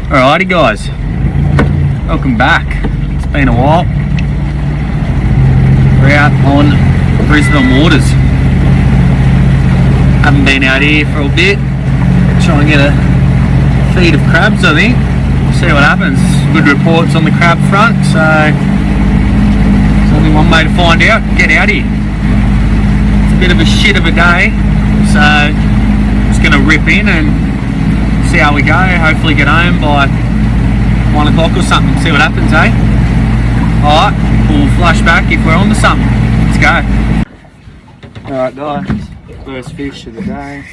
Alrighty guys, welcome back. It's been a while. We're out on Brisbane waters. Haven't been out here for a bit. Try and get a feed of crabs, I think. See what happens. Good reports on the crab front, so there's only one way to find out. Get out here. It's a bit of a shit of a day, so just gonna rip in and see how we go. Hopefully get home by 1 o'clock or something. See what happens, eh? Alright, we'll flash back if we're on to something. Let's go. Alright guys, first fish of the day.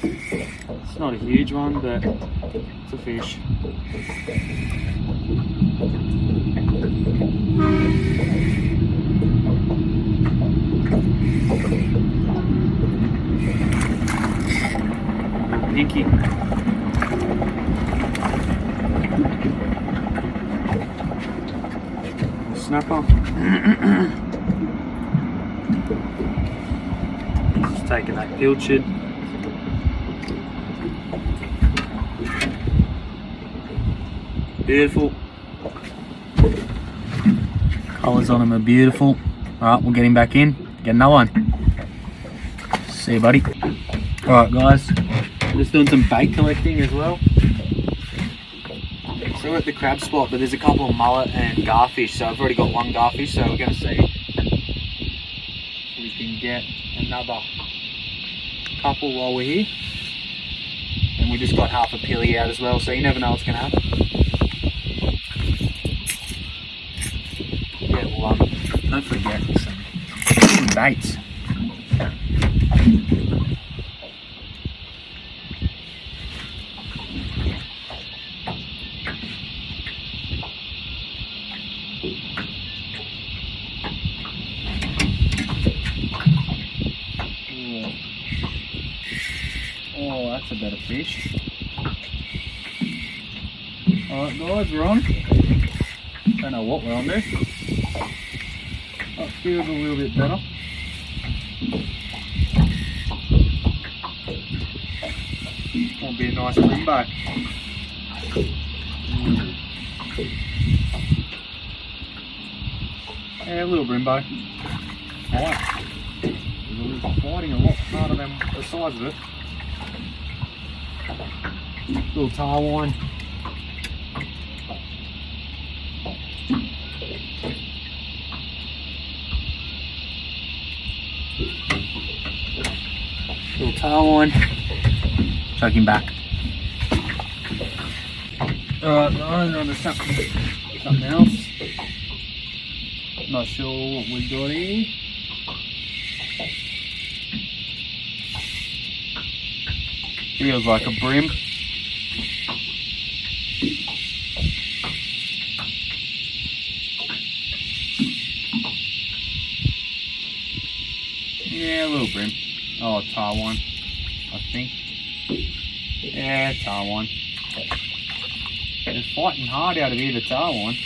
It's not a huge one, but it's a fish. Pinky. Snapper. Just taking that pilchard. Beautiful. Colours on him are beautiful. Alright, we'll get him back in. Get another one. See you, buddy. Alright guys, just doing some bait collecting as well. So we're at the crab spot, but there's a couple of mullet and garfish, so I've already got one garfish, so we're going to see if we can get another couple while we're here. And we just got half a pilly out as well, so you never know what's going to happen. Yeah, well, don't forget some baits. Oh, that's a better fish. Alright guys, we're on. Don't know what we're on there. That feels a little bit better. That'll be a nice brimbo. Yeah, a little brimbo. Alright. It's fighting a lot harder than the size of it. Little tarwine. Little tarwine. Chuck him back. Alright guys, on to something else. Not sure what we got here. Feels like a bream. Yeah, a little bream. Oh, tarwine, I think. Yeah, tarwine. They're fighting hard out of here, the tarwine.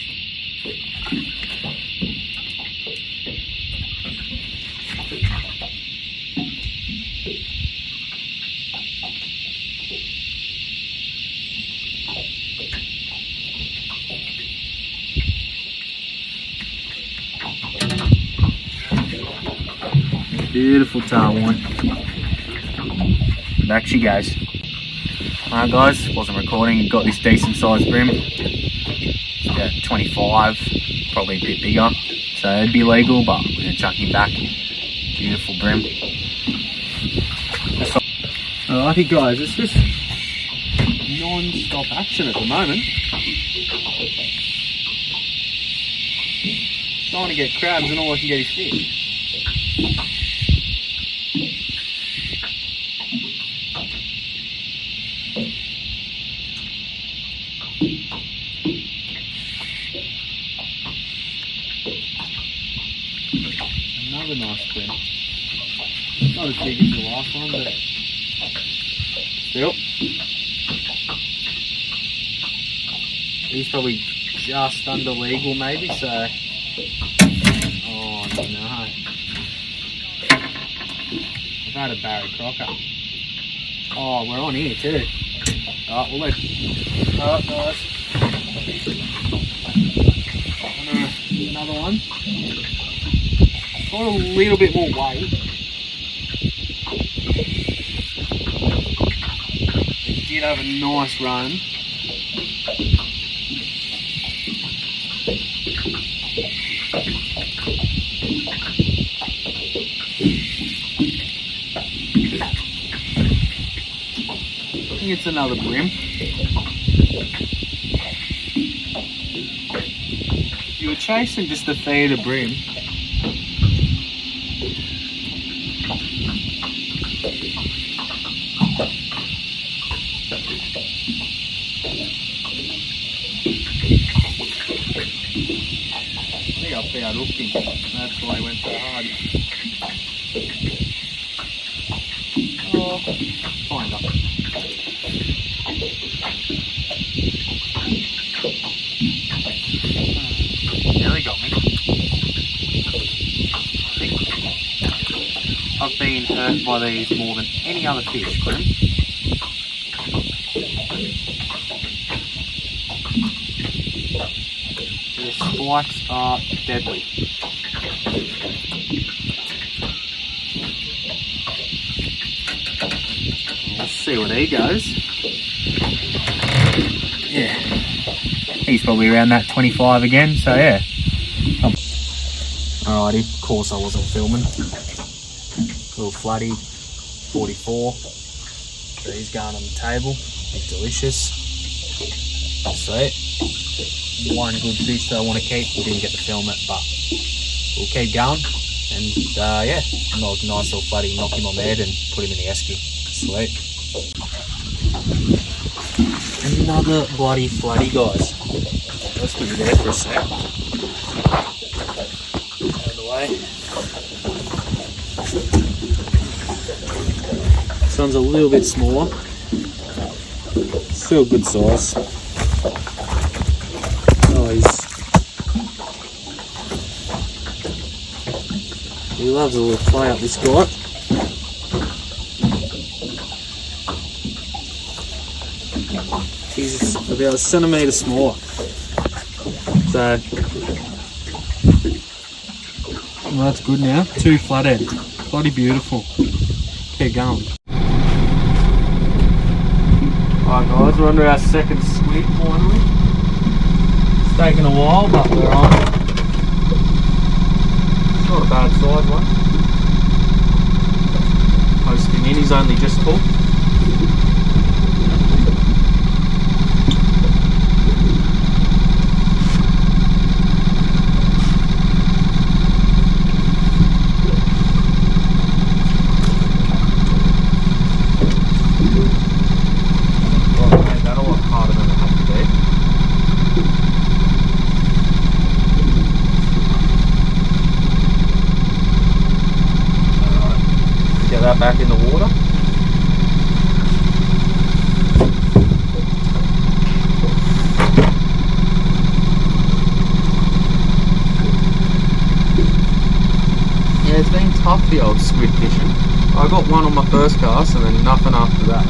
Beautiful tarwine. Back she goes. Alright guys, wasn't recording, got this decent sized bream. It's about 25, probably a bit bigger. So it'd be legal, but we're going to chuck him back. Beautiful bream. Alrighty guys, it's just non-stop action at the moment. Trying to get crabs and all I can get is fish. Another nice bream. Not as big as the last one, but still. He's probably just under legal maybe, so. Oh no. I've had a Barry Crocker. Oh, we're on here too. Alright, we'll let. Alright, guys. Another one. Got a little bit more weight. It did have a nice run. I think it's another bream. If you were chasing just a feed of bream, I think I found hooked him. That's why I went so hard. Oh, find up. Nearly got me. I think I've been hurt by these more than any other fish, Grim. Their spikes are deadly. We'll see what he goes. Yeah, he's probably around that 25 again, so yeah. Alrighty, of course I wasn't filming. Little flatty, 44. So he's going on the table. He's delicious. Sweet. One good fish that I want to keep. We didn't get to film it, but we'll keep going. And yeah, nice little flatty, knock him on the head and put him in the esky. Sweet. Another bloody flatty, guys. Let's put you there for a sec. Out of the way. This one's a little bit smaller. Still good size. Oh, he loves a little play up, this guy. He's about a centimetre smaller. So, well, that's good now. 2 flathead. Bloody beautiful. Keep going. Alright guys, we're under our second squid finally. It's taken a while, but we're on. It's not a bad size one. Post him in, he's only just hooked. That back in the water. Yeah, it's been tough, the old squid fishing. I got one on my first cast and then nothing after that.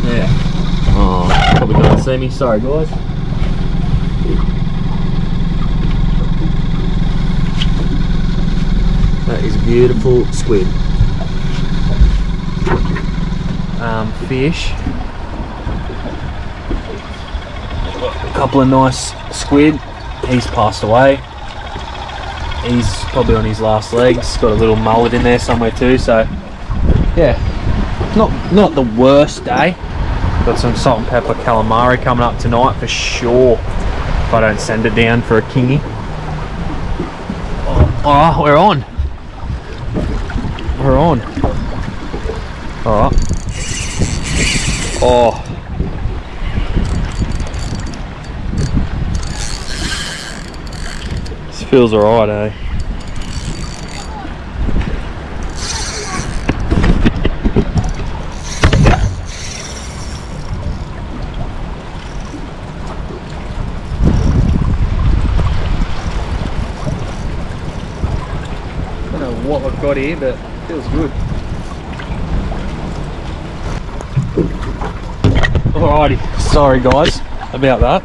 Yeah. Oh, probably can't see me. Sorry guys. That is a beautiful squid. Fish. A couple of nice squid. He's passed away. He's probably on his last legs. Got a little mullet in there somewhere too. So yeah, not the worst day. Got some salt and pepper calamari coming up tonight for sure. If I don't send it down for a kingy. Oh, we're on. We're on. Alright. Oh. This feels alright, eh? know what I've got here, but it feels good. Alrighty, sorry guys about that,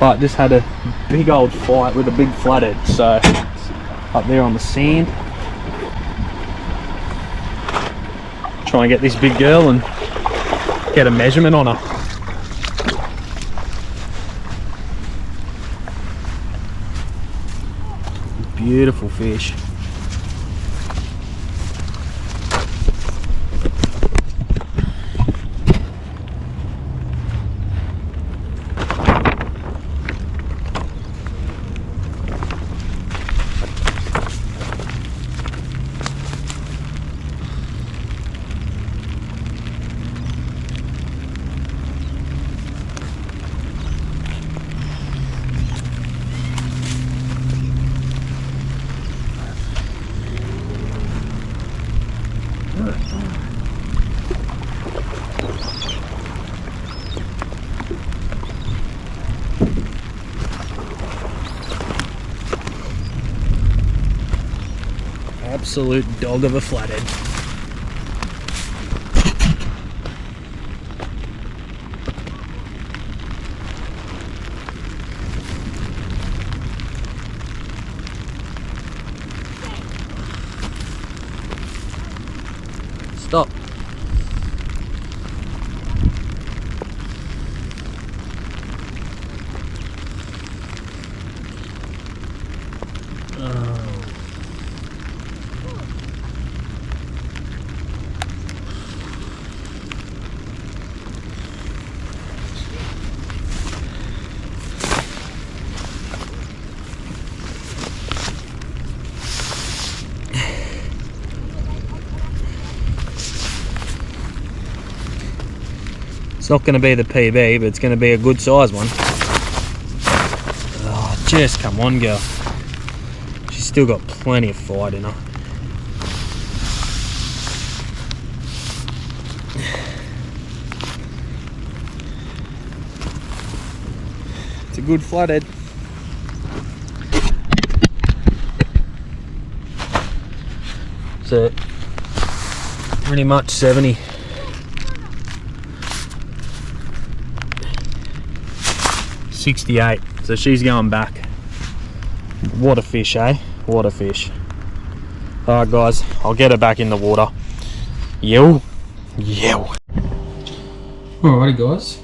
but just had a big old fight with a big flathead. So up there on the sand, try and get this big girl and get a measurement on her. Beautiful fish. Absolute dog of a flathead. Stop. It's not going to be the PB, but it's going to be a good size one. Oh, just come on, girl. She's still got plenty of fight in her. It's a good flathead. So, pretty much 70. $68, so she's going back. What a fish, eh? What a fish. Alright guys, I'll get her back in the water. Yo. Alrighty guys,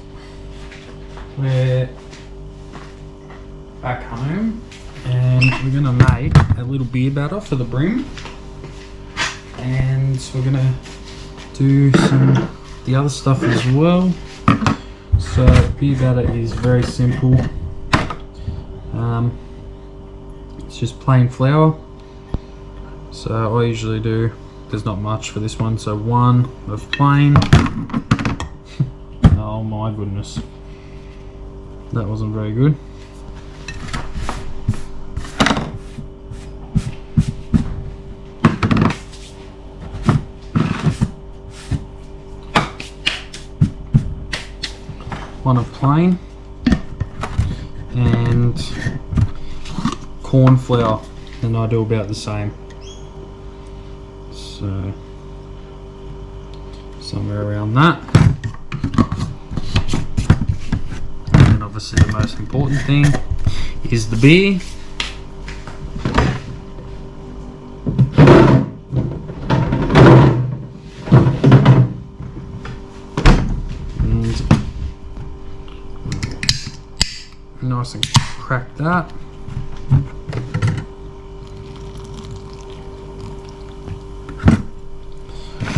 we're back home and we're gonna make a little beer batter for the bream, and we're gonna do the other stuff as well. So beer batter is very simple. It's just plain flour. So I usually do, there's not much for this one, so 1 of plain. Oh my goodness, that wasn't very good. One of plain and corn flour, and I do about the same. So somewhere around that. And obviously the most important thing is the beer. Nice and crack that.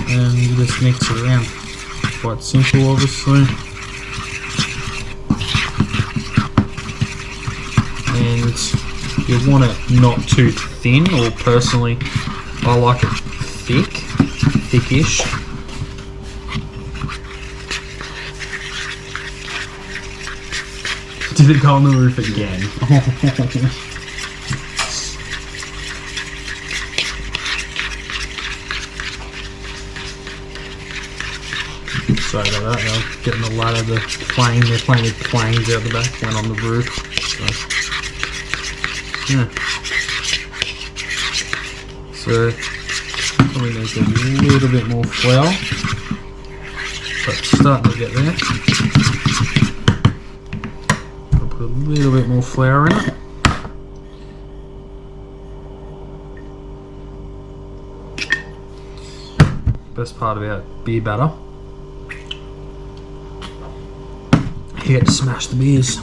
And you just mix it around. Quite simple, obviously. And you want it not too thin, or personally I like it thickish. Did it go on the roof again? Sorry about that, I'm getting the ladder, the plane, they're playing with planes out the back, went on the roof. So, yeah. So probably needs a little bit more flour, but it's starting to get there. I'll put a little bit more flour in it. Best part about beer batter, you get to smash the beers.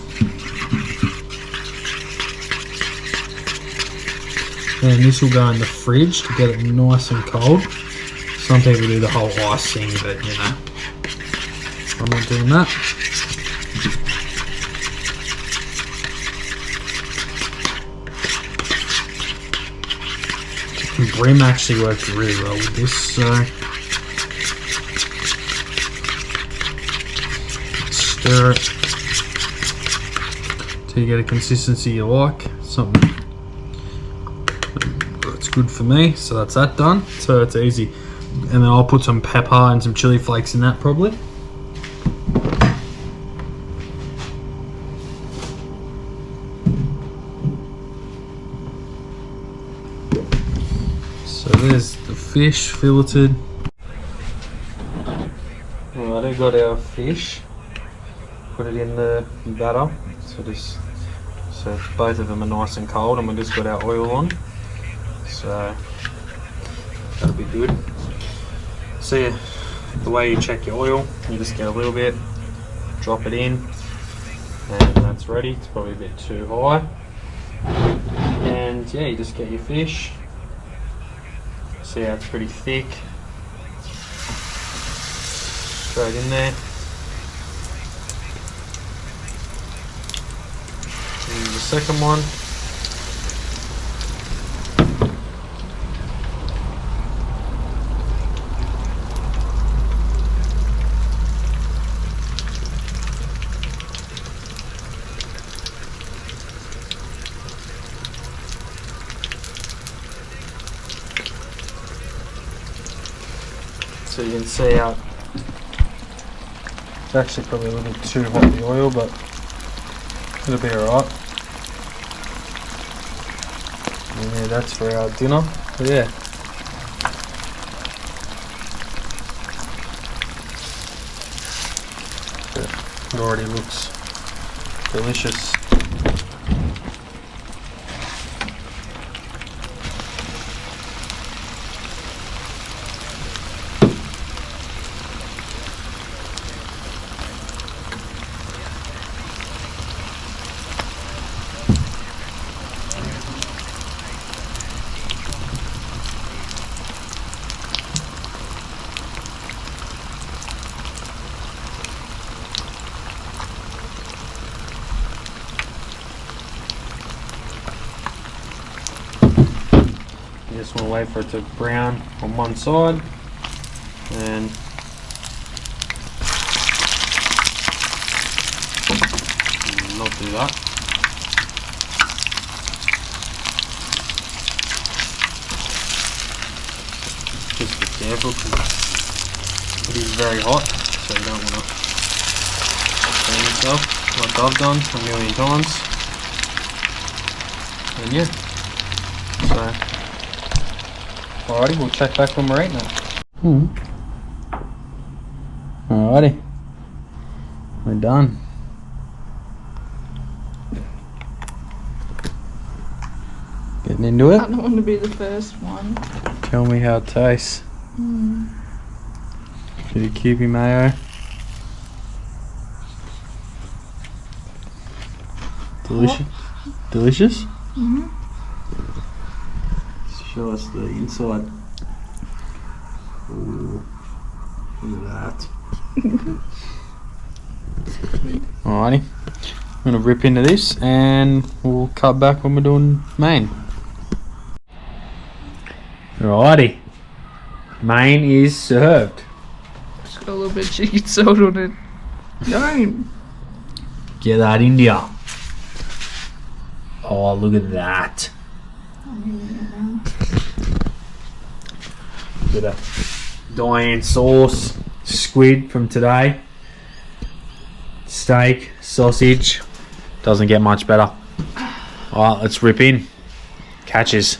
And this will go in the fridge to get it nice and cold. Some people do the whole ice thing, but you know, I'm not doing that. Bream actually works really well with this, so stir it till you get a consistency you like. Something that's good for me, so that's that done. So it's easy, and then I'll put some pepper and some chili flakes in that probably. So there's the fish filleted. Alright, I got our fish. Put it in the batter. So both of them are nice and cold, and we just got our oil on. So that'll be good. So yeah, the way you check your oil, you just get a little bit, drop it in, and that's ready. It's probably a bit too high. And yeah, you just get your fish. See how it's pretty thick. Straight in there. And the second one. So you can see how it's actually probably a little too hot, the oil, but it'll be alright. And yeah, that's for our dinner. But yeah. It already looks delicious. You just want to wait for it to brown on one side, and not do that. Just be careful because it is very hot, so you don't want to burn yourself like I've done a million times. And yeah, so alrighty, we'll check back when we're eating it. Alrighty, we're done. Getting into it? I don't want to be the first one. Tell me how it tastes. Bit of Kewpie mayo. Delicious. Delicious? Show us the inside. Ooh, look at that. Alrighty, I'm gonna rip into this and we'll cut back when we're doing main. Alrighty, main is served. It's got a little bit of cheeky salt on it. Don't. Get that India. Oh, look at that. Bit of Diane sauce, squid from today, steak, sausage. Doesn't get much better. Alright, let's rip in. Catches.